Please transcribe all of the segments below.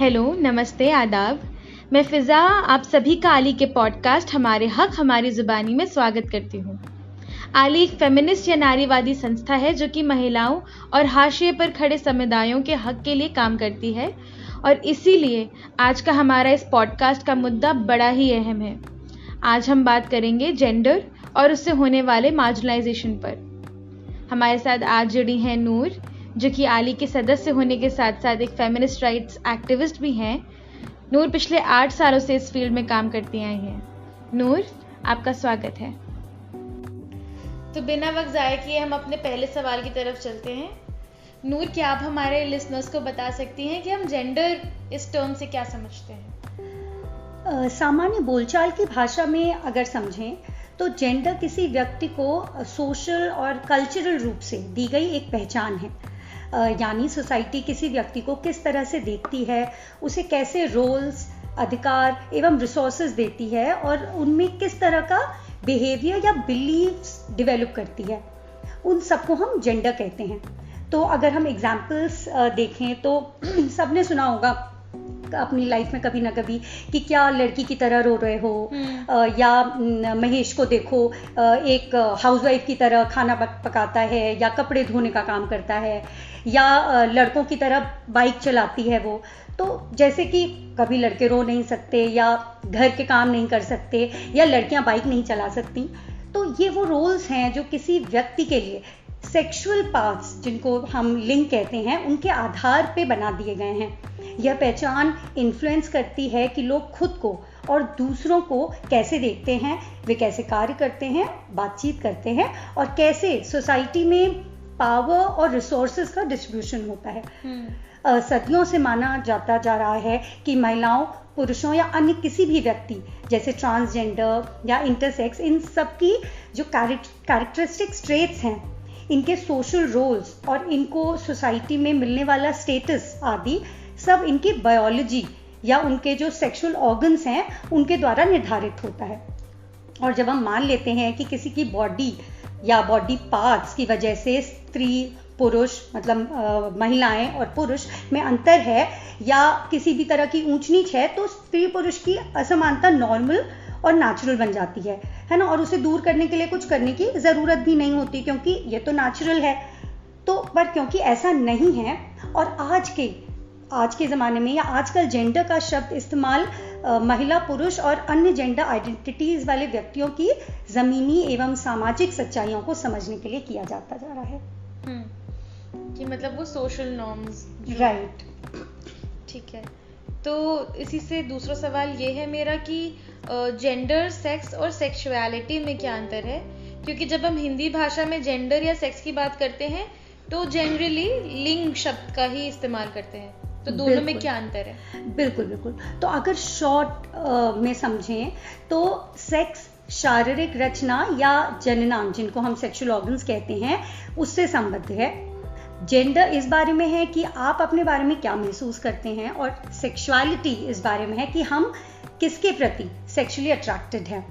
Hello, नमस्ते, आदाब। मैं फ़िज़ा आप सभी का आली के पॉडकास्ट हमारे हक हमारी ज़ुबानी में स्वागत करती हूँ। आली एक फेमिनिस्ट या नारीवादी संस्था है जो कि महिलाओं और हाशिए पर खड़े समुदायों के हक के लिए काम करती है और इसीलिए आज का हमारा इस पॉडकास्ट का मुद्दा बड़ा ही अहम है। आज हम बात करेंगे जेंडर और उससे होने वाले मार्जिनलाइजेशन पर। हमारे साथ आज जुड़ी हैं नूर, जो कि आली के सदस्य होने के साथ साथ एक फेमिनिस्ट राइट्स एक्टिविस्ट भी हैं। नूर पिछले 8 सालों से इस फील्ड में काम करती आई हैं। नूर, आपका स्वागत है। तो बिना वक्त ज़ाया किए हम अपने पहले सवाल की तरफ चलते हैं। नूर, क्या आप हमारे लिसनर्स को बता सकती हैं कि हम जेंडर इस टर्म से क्या समझते हैं? सामान्य बोलचाल की भाषा में अगर समझें तो जेंडर किसी व्यक्ति को सोशल और कल्चरल रूप से दी गई एक पहचान है। यानी सोसाइटी किसी व्यक्ति को किस तरह से देखती है, उसे कैसे रोल्स, अधिकार एवं रिसोर्सेज देती है और उनमें किस तरह का बिहेवियर या बिलीव्स डेवलप करती है, उन सबको हम जेंडर कहते हैं। तो अगर हम एग्जाम्पल्स देखें तो सबने सुना होगा अपनी लाइफ में कभी ना कभी कि क्या लड़की की तरह रो रहे हो, या महेश को देखो एक हाउसवाइफ की तरह खाना पकाता है या कपड़े धोने का काम करता है, या लड़कों की तरह बाइक चलाती है वो। तो जैसे कि कभी लड़के रो नहीं सकते या घर के काम नहीं कर सकते या लड़कियां बाइक नहीं चला सकती। तो ये वो रोल्स हैं जो किसी व्यक्ति के लिए सेक्सुअल पार्ट्स, जिनको हम लिंग कहते हैं, उनके आधार पे बना दिए गए हैं। यह पहचान इन्फ्लुएंस करती है कि लोग खुद को और दूसरों को कैसे देखते हैं, वे कैसे कार्य करते हैं, बातचीत करते हैं और कैसे सोसाइटी में पावर और रिसोर्सेज का डिस्ट्रीब्यूशन होता है। सदियों से माना जाता जा रहा है कि महिलाओं, पुरुषों या अन्य किसी भी व्यक्ति जैसे ट्रांसजेंडर या इंटरसेक्स, इन सब की जो कैरेक्टरिस्टिक्स ट्रेट्स हैं, इनके सोशल रोल्स और इनको सोसाइटी में मिलने वाला स्टेटस आदि सब इनकी बायोलॉजी या उनके जो सेक्सुअल ऑर्गन्स हैं उनके द्वारा निर्धारित होता है। और जब हम मान लेते हैं कि किसी की बॉडी या बॉडी पार्ट्स की वजह से स्त्री पुरुष, मतलब महिलाएं और पुरुष में अंतर है या किसी भी तरह की ऊंच नीच है, तो स्त्री पुरुष की असमानता नॉर्मल और नेचुरल बन जाती है ना। और उसे दूर करने के लिए कुछ करने की ज़रूरत भी नहीं होती क्योंकि ये तो नेचुरल है। तो पर क्योंकि ऐसा नहीं है और आज के ज़माने में या आजकल जेंडर का शब्द इस्तेमाल महिला, पुरुष और अन्य जेंडर आइडेंटिटीज़ वाले व्यक्तियों की ज़मीनी एवं सामाजिक सच्चाइयों को समझने के लिए किया जाता जा रहा है। कि मतलब वो सोशल नॉर्म्स, राइट। ठीक है। तो इसी से दूसरा सवाल ये है मेरा कि जेंडर, सेक्स और सेक्सुअलिटी में क्या अंतर है? क्योंकि जब हम हिंदी भाषा में जेंडर या सेक्स की बात करते हैं तो जनरली लिंग शब्द का ही इस्तेमाल करते हैं, तो दोनों में क्या अंतर है? बिल्कुल। तो अगर शॉर्ट में समझें तो सेक्स शारीरिक रचना या जननांग, जिनको हम सेक्सुअल ऑर्गन्स कहते हैं, उससे संबद्ध है। जेंडर इस बारे में है कि आप अपने बारे में क्या महसूस करते हैं और सेक्सुअलिटी इस बारे में है कि हम किसके प्रति सेक्सुअली अट्रैक्टेड हैं।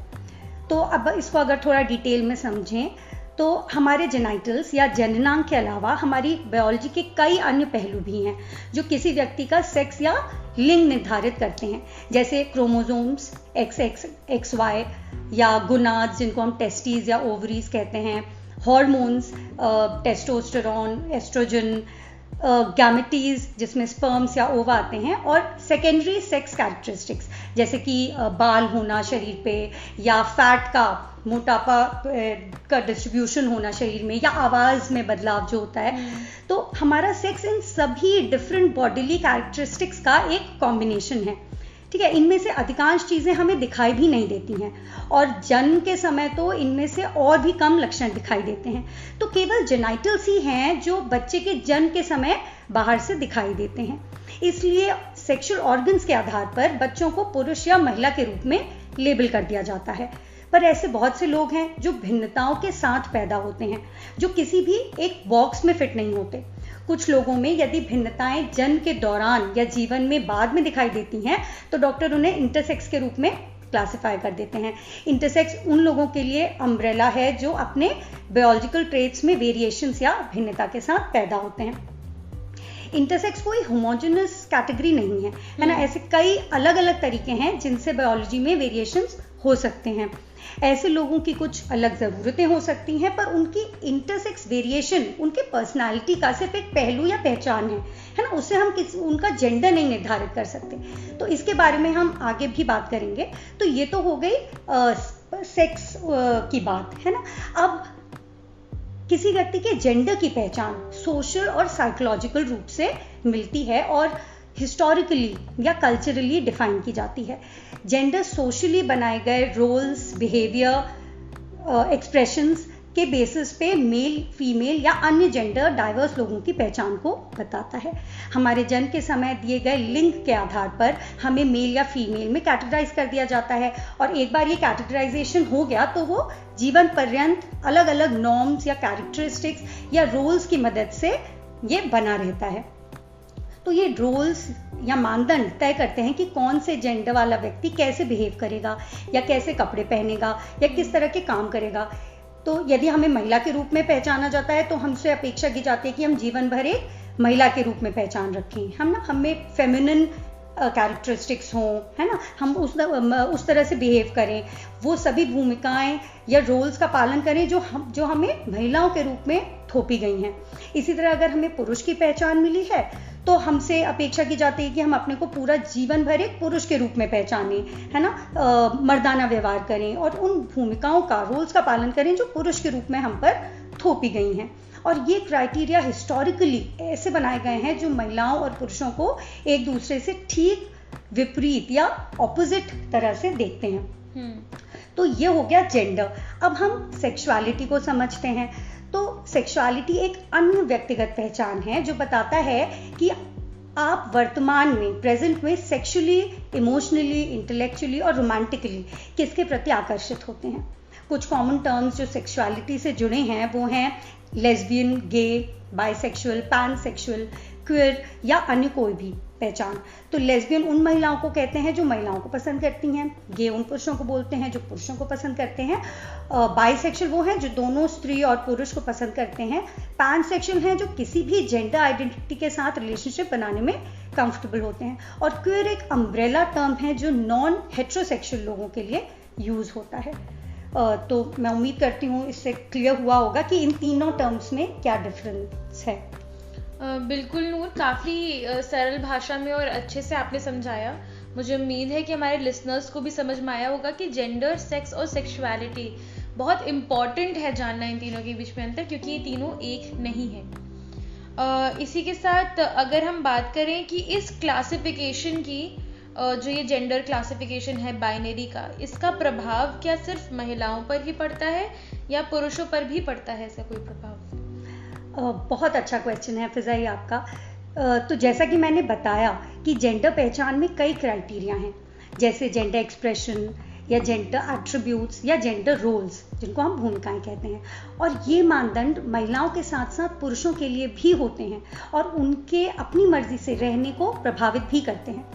तो अब इसको अगर थोड़ा डिटेल में समझें तो हमारे जेनाइटल्स या जननांग के अलावा हमारी बायोलॉजी के कई अन्य पहलू भी हैं जो किसी व्यक्ति का सेक्स या लिंग निर्धारित करते हैं, जैसे क्रोमोसोम्स XX, XY या गोनाड्स, जिनको हम टेस्टिस या ओवरीज कहते हैं, हार्मोन्स, टेस्टोस्टेरोन, एस्ट्रोजन, गैमेटीज जिसमें स्पर्म्स या ओवा आते हैं, और सेकेंडरी सेक्स कैरेक्टरिस्टिक्स जैसे कि बाल होना शरीर पे या फैट का, मोटापा का डिस्ट्रीब्यूशन होना शरीर में, या आवाज़ में बदलाव जो होता है। तो हमारा सेक्स इन सभी डिफरेंट बॉडीली कैरेक्टरिस्टिक्स का एक कॉम्बिनेशन है। ठीक है, इनमें से अधिकांश चीज़ें हमें दिखाई भी नहीं देती हैं और जन्म के समय तो इनमें से और भी कम लक्षण दिखाई देते हैं। तो केवल जेनाइटल्स ही हैं जो बच्चे के जन्म के समय बाहर से दिखाई देते हैं। इसलिए सेक्सुअल ऑर्गन्स के आधार पर बच्चों को पुरुष या महिला के रूप में लेबल कर दिया जाता है। पर ऐसे बहुत से लोग हैं जो भिन्नताओं के साथ पैदा होते हैं, जो किसी भी एक बॉक्स में फिट नहीं होते। कुछ लोगों में यदि भिन्नताएं जन्म के दौरान या जीवन में बाद में दिखाई देती हैं तो डॉक्टर उन्हें इंटरसेक्स के रूप में क्लासिफाई कर देते हैं। इंटरसेक्स उन लोगों के लिए अम्ब्रेला है जो अपने बायोलॉजिकल ट्रेट्स में वेरिएशंस या भिन्नता के साथ पैदा होते हैं। इंटरसेक्स कोई होमोजेनस कैटेगरी नहीं है ना, ऐसे कई अलग अलग तरीके हैं जिनसे बायोलॉजी में वेरिएशंस हो सकते हैं। ऐसे लोगों की कुछ अलग ज़रूरतें हो सकती हैं, पर उनकी इंटरसेक्स वेरिएशन उनके पर्सनालिटी का सिर्फ एक पहलू या पहचान है ना, उससे हम उनका जेंडर नहीं निर्धारित कर सकते। तो इसके बारे में हम आगे भी बात करेंगे। तो ये तो हो गई सेक्स की बात, है ना। अब किसी व्यक्ति के जेंडर की पहचान सोशल और साइकोलॉजिकल रूप से मिलती है और हिस्टोरिकली या कल्चरली डिफाइन की जाती है। जेंडर सोशली बनाए गए रोल्स, बिहेवियर, एक्सप्रेशंस के बेसिस पे मेल, फीमेल या अन्य जेंडर डाइवर्स लोगों की पहचान को बताता है। हमारे जन्म के समय दिए गए लिंग के आधार पर हमें मेल या फीमेल में कैटेगराइज कर दिया जाता है, और एक बार ये कैटेगराइजेशन हो गया तो वो जीवन पर्यंत अलग अलग नॉर्म्स या कैरेक्टरिस्टिक्स या रोल्स की मदद से ये बना रहता है। तो ये रोल्स या मानदंड तय करते हैं कि कौन से जेंडर वाला व्यक्ति कैसे बिहेव करेगा या कैसे कपड़े पहनेगा या किस तरह के काम करेगा। तो यदि हमें महिला के रूप में पहचाना जाता है तो हमसे अपेक्षा की जाती है कि हम जीवन भर एक महिला के रूप में पहचान रखें, हम ना हमें फेमिनिन कैरेक्टरिस्टिक्स हों, है ना, हम उस तरह से बिहेव करें, वो सभी भूमिकाएं या रोल्स का पालन करें जो हमें महिलाओं के रूप में थोपी गई हैं। इसी तरह अगर हमें पुरुष की पहचान मिली है तो हमसे अपेक्षा की जाती है कि हम अपने को पूरा जीवन भर एक पुरुष के रूप में पहचानें, है ना, मर्दाना व्यवहार करें और उन भूमिकाओं का, रोल्स का पालन करें जो पुरुष के रूप में हम पर थोपी गई हैं। और ये क्राइटेरिया हिस्टोरिकली ऐसे बनाए गए हैं जो महिलाओं और पुरुषों को एक दूसरे से ठीक विपरीत या ऑपोजिट तरह से देखते हैं। तो ये हो गया जेंडर। अब हम सेक्सुअलिटी को समझते हैं। तो सेक्सुअलिटी एक अन्य व्यक्तिगत पहचान है जो बताता है कि आप वर्तमान में, प्रेजेंट में सेक्सुअली, इमोशनली, इंटेलेक्चुअली और रोमांटिकली किसके प्रति आकर्षित होते हैं। कुछ कॉमन टर्म्स जो सेक्सुअलिटी से जुड़े हैं वो हैं लेस्बियन, गे, बाइसेक्सुअल, पैनसेक्सुअल, क्वियर या अन्य कोई भी पहचान। तो लेस्बियन उन महिलाओं को कहते हैं जो महिलाओं को पसंद करती हैं, गे उन पुरुषों को बोलते हैं जो पुरुषों को पसंद करते हैं, बाइसेक्सुअल वो हैं जो दोनों स्त्री और पुरुष को पसंद करते हैं, पैनसेक्सुअल हैं जो किसी भी जेंडर आइडेंटिटी के साथ रिलेशनशिप बनाने में कंफर्टेबल होते हैं, और क्वियर एक अम्ब्रेला टर्म है जो नॉन हेटेरोसेक्सुअल लोगों के लिए यूज होता है। तो मैं उम्मीद करती हूँ इससे क्लियर हुआ होगा कि इन तीनों टर्म्स में क्या डिफरेंस है। बिल्कुल नूर, काफ़ी सरल भाषा में और अच्छे से आपने समझाया। मुझे उम्मीद है कि हमारे लिसनर्स को भी समझ में आया होगा कि जेंडर, सेक्स और सेक्सुअलिटी बहुत इम्पॉर्टेंट है जानना इन तीनों के बीच में अंतर, क्योंकि ये तीनों एक नहीं है। इसी के साथ अगर हम बात करें कि इस क्लासिफिकेशन की, जो ये जेंडर क्लासिफिकेशन है बाइनरी का, इसका प्रभाव क्या सिर्फ महिलाओं पर ही पड़ता है या पुरुषों पर भी पड़ता है ऐसा कोई प्रभाव? बहुत अच्छा क्वेश्चन है फिजा ये आपका। तो जैसा कि मैंने बताया कि जेंडर पहचान में कई क्राइटेरिया हैं, जैसे जेंडर एक्सप्रेशन या जेंडर एट्रीब्यूट्स या जेंडर रोल्स, जिनको हम भूमिकाएं कहते हैं, और ये मानदंड महिलाओं के साथ साथ पुरुषों के लिए भी होते हैं और उनके अपनी मर्जी से रहने को प्रभावित भी करते हैं।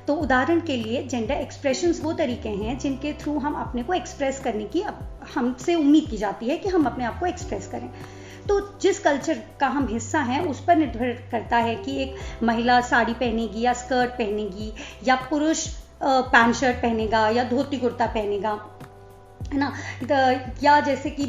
तो उदाहरण के लिए जेंडर एक्सप्रेशंस वो तरीके हैं जिनके थ्रू हम अपने को एक्सप्रेस करने की हमसे उम्मीद की जाती है कि हम अपने आप को एक्सप्रेस करें। तो जिस कल्चर का हम हिस्सा हैं उस पर निर्भर करता है कि एक महिला साड़ी पहनेगी या स्कर्ट पहनेगी या पुरुष पैंट शर्ट पहनेगा या धोती कुर्ता पहनेगा, है ना, या जैसे कि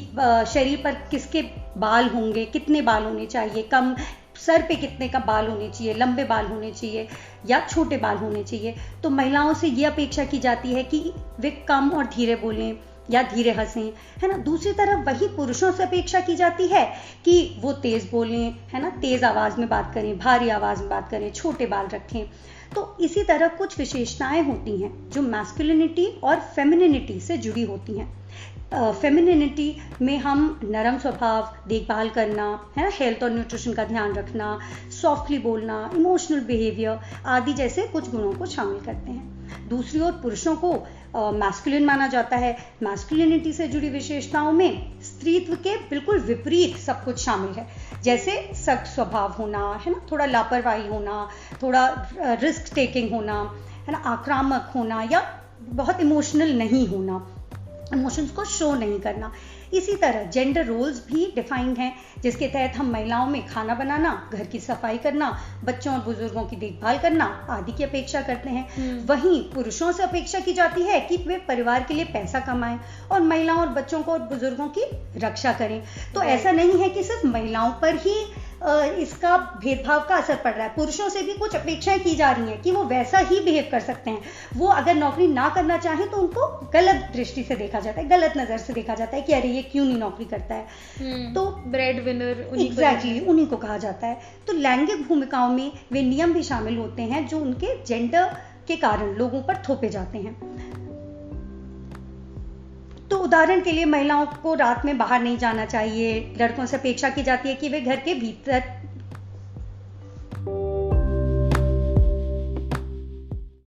शरीर पर किसके बाल होंगे, कितने बाल होने चाहिए, कम सर पे कितने का बाल होने चाहिए, लंबे बाल होने चाहिए या छोटे बाल होने चाहिए। तो महिलाओं से ये अपेक्षा की जाती है कि वे कम और धीरे बोलें या धीरे हंसें, है ना। दूसरी तरफ वही पुरुषों से अपेक्षा की जाती है कि वो तेज बोलें, है ना, तेज आवाज में बात करें, भारी आवाज में बात करें, छोटे बाल रखें। तो इसी तरह कुछ विशेषताएं होती हैं जो मैस्कुलिनिटी और फेमिनिनिटी से जुड़ी होती हैं। फेमिनिनिटी में हम नरम स्वभाव, देखभाल करना, है ना, हेल्थ और न्यूट्रिशन का ध्यान रखना, सॉफ्टली बोलना, इमोशनल बिहेवियर आदि जैसे कुछ गुणों को शामिल करते हैं। दूसरी ओर पुरुषों को मैस्कुलिन माना जाता है। मैस्कुलिनिटी से जुड़ी विशेषताओं में स्त्रीत्व के बिल्कुल विपरीत सब कुछ शामिल है, जैसे सख्त स्वभाव होना, है ना, थोड़ा लापरवाही होना, थोड़ा रिस्क टेकिंग होना, है ना, आक्रामक होना या बहुत इमोशनल नहीं होना, इमोशंस को शो नहीं करना। इसी तरह जेंडर रोल्स भी डिफाइंड हैं, जिसके तहत हम महिलाओं में खाना बनाना, घर की सफाई करना, बच्चों और बुजुर्गों की देखभाल करना आदि की अपेक्षा करते हैं। वहीं पुरुषों से अपेक्षा की जाती है कि वे परिवार के लिए पैसा कमाएं और महिलाओं और बच्चों को और बुजुर्गों की रक्षा करें। तो ऐसा नहीं है कि सिर्फ महिलाओं पर ही इसका भेदभाव का असर पड़ रहा है, पुरुषों से भी कुछ अपेक्षाएं की जा रही हैं कि वो वैसा ही बिहेव कर सकते हैं। वो अगर नौकरी ना करना चाहें तो उनको गलत दृष्टि से देखा जाता है, गलत नजर से देखा जाता है कि अरे ये क्यों नहीं नौकरी करता है। तो ब्रेड विनर उन्हीं को कहा जाता है। तो लैंगिक भूमिकाओं में वे नियम भी शामिल होते हैं जो उनके जेंडर के कारण लोगों पर थोपे जाते हैं। तो उदाहरण के लिए महिलाओं को रात में बाहर नहीं जाना चाहिए, लड़कों से अपेक्षा की जाती है कि वे घर के भीतर